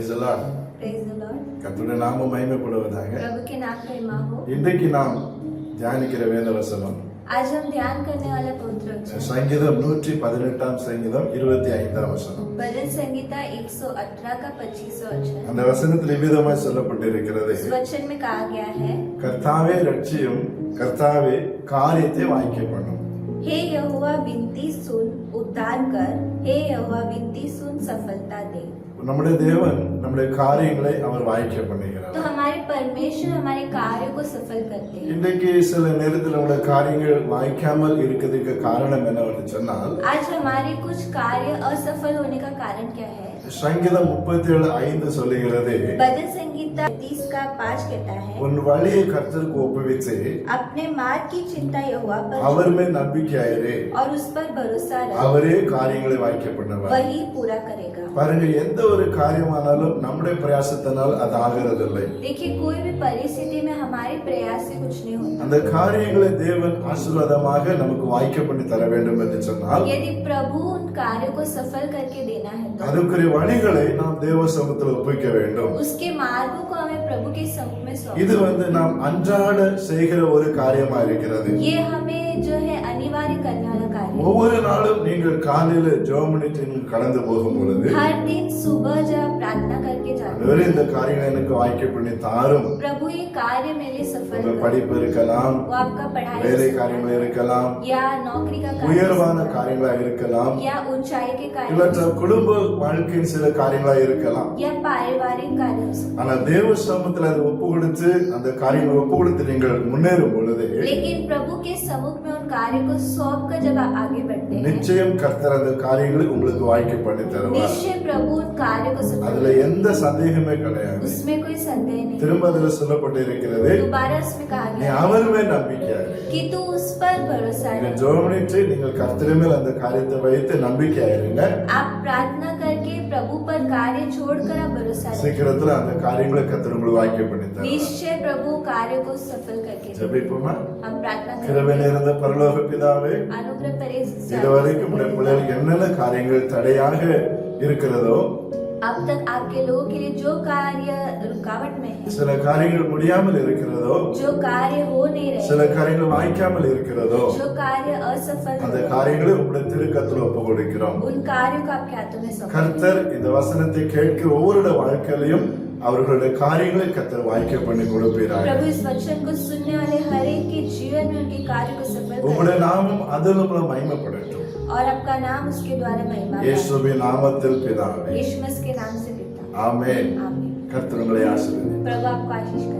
Praise the Lord. Praise the Lord. கர்த்தருடைய நாமம் மகிமைப்படுவதாக. प्रभु के नाम का महिमा हो. இன்றைக்கு நாம் தியானிக்கிற வேத வசனம் आज हम ध्यान करने वाला पवित्र वचन சங்கீதம் 118 சங்கீதம் 25 வசனம். भजन संहिता 118 का 25 वचन. அந்த வசனத்தில் இவ்விதமாய் சொல்லப்பட்டிருக்கிறது. इस वचन में कहा गया है, கர்த்தாவே ரட்சியும், கர்த்தாவே காரியத்தை வாய்க்க பண்ணும். हे यहोवा विनती सुन, उद्धार कर. हे यहोवा विनती सुन, सफलता दे. நம்முடைய தேவன் நம்முடைய காரியங்களை அவர் வாய்க்க பண்ணுகிறார். तो हमारे परमेश्वर हमारे कार्य को सफल करते हैं. இன்றைக்கு சில நேரத்தில் நம்முடைய காரியங்கள் வாய்க்காமல் இருக்கிறதுக்கு காரணம் என்னவென்று சொன்னால், आज हमारे कुछ कार्य असफल होने का कारण क्या है? சங்கீதம் 37:5 சொல்லுகிறது, भजन संहिता 30 का 5 कहता है, உன் வழியை கர்த்தருக்கு ஒப்புவித்து अपने मार्ग की चिंता यहोवा पर அவர் மேல் நம்பிக்கையாயிரு, और उस पर भरोसा रख, அவரே காரியங்களை வாய்க்க பண்ணுவார். वही पूरा करेगा. பாருங்க, எந்த ஒரு காரியமானாலும் நம்முடைய பிரயாசத்தினால் அது ஆகிறதில்லை. देखिए, कोई भी परिस्थिति में हमारे प्रयास से कुछ नहीं होता. அந்த காரியங்களை தேவன் ஆசீர்வாதமாக நமக்கு வாய்க்க பண்ணி தர வேண்டும் என்று சொன்னால், यदि प्रभु उन कार्यों को सफल करके देना है तो அதுக்குரிய வழிகளை நாம் தேவ சமூகத்தில் ஒப்புவிக்க வேண்டும். उसके मार्गों को हमें प्रभु के सम्मुख में இது सौंपना. நாம் அன்றாட செய்கிற ஒரு காரியமா இருக்கிறது. ये हमें जो है अनिवार्य करने वाला कार्य है. ஒவ்வொரு நாளும் நீங்கள் காலையில ஜெபம் பண்ணிட்டு நீங்கள் கடந்து போகும் பொழுது, हर दिन सुबह जब आप प्रार्थना करके जाते ஆண்டவரே, हैं, இந்த காரியங்களை எனக்கு வாய்க்க பண்ணி தாரும். प्रभु ये कार्य मेरे लिए सफल உங்க करो. படிப்பு இருக்கலாம், वो आपका पढ़ाई வேலை हो காரியங்கள் இருக்கலாம், या नौकरी का कार्य உயர்வான हो सकता காரியங்களா இருக்கலாம், है, या ऊंचाई के कार्य हो இல்லாட்ட सकता குடும்ப வாழ்க்கையின் சில காரியங்களா இருக்கலாம். है, या पारिवारिक कार्य हो सकता ஆனா தேவ சமூகத்தில் அதை ஒப்பு கொடுத்து அந்த காரியங்களை ஒப்பு கொடுத்து நீங்கள் முன்னேறும் பொழுது, है. लेकिन प्रभु के सम्मुख में उन कार्य को सौंप कर जब आप आगे बढ़ते हैं, நிச்சயம் கர்த்தர் அந்த காரியங்களை உங்களுக்கு வாய்க்க பண்ணி தருவார். निश्चय प्रभु उन कार्य को सफल அதுல எந்த சந்தேகமே கிடையாது. उसमें कोई संदेह नहीं. திரும்ப அதுல சொல்லப்பட்டு இருக்கிறது, दोबारा उसमें कहा நீ गया அவர் மேல் நம்பிக்கையாரு. कि तू उस पर भरोसा நீங்க रख. ஜெபம் பண்ணிட்டு நீங்கள் கர்த்தர் மேல் அந்த காரியத்தை வைத்து நம்பிக்கையாயிருங்க. आप प्रार्थना करके प्रभु पर कार्य छोड़कर आप भरोसा रखें. சீக்கிரத்துல அந்த காரியங்களை கர்த்தர் உங்களுக்கு வாய்க்க பண்ணி தருவார். निश्चय प्रभु कार्य को सफल करके देगा. ஜெபிப்போமா? हम प्रार्थना கிருபை करें. நிறைந்த பரலோக பிதாவே, अनुग्रह करे. இதுவரைக்கும் உடைய பிள்ளைகளுக்கு என்னென்ன காரியங்கள் தடையாக இருக்கிறதோ, अब तक आपके लोगों के लिए जो कार्य रुकावट में है, சில காரியங்கள் முடியாமல் இருக்கிறதோ, जो कार्य हो नहीं சில रहे, காரியங்கள் வாய்க்காமல் இருக்கிறதோ, जो कार्य असफल அந்த है, காரியங்களை உங்களுடைய திருக்கத்தில் ஒப்பு கொடுக்கிறோம். उन कार्यों को आपके हाथों में सौंपते हैं. கர்த்தர் இந்த வசனத்தை கேட்கிற ஒவ்வொருடைய வாழ்க்கையிலையும் அவர்களுடைய காரியங்களை கர்த்தர் வாய்க்க பண்ணி கொடுப்பீராக. प्रभु इस वचन को सुनने वाले हर एक के जीवन में उनके कार्य को सफल உங்களுடைய करें நாமம் அதில் மகிமைப்படட்டும். और आपका नाम उसके द्वारा महिमा पाए. இயேசுவின் நாமத்தில் பிதாவே, यीशु मसीह के नाम से पिता. ஆமென். आमीन. கர்த்தர் உங்களை ஆசீர்வதிப்பார். प्रभु आपको आशीष करे.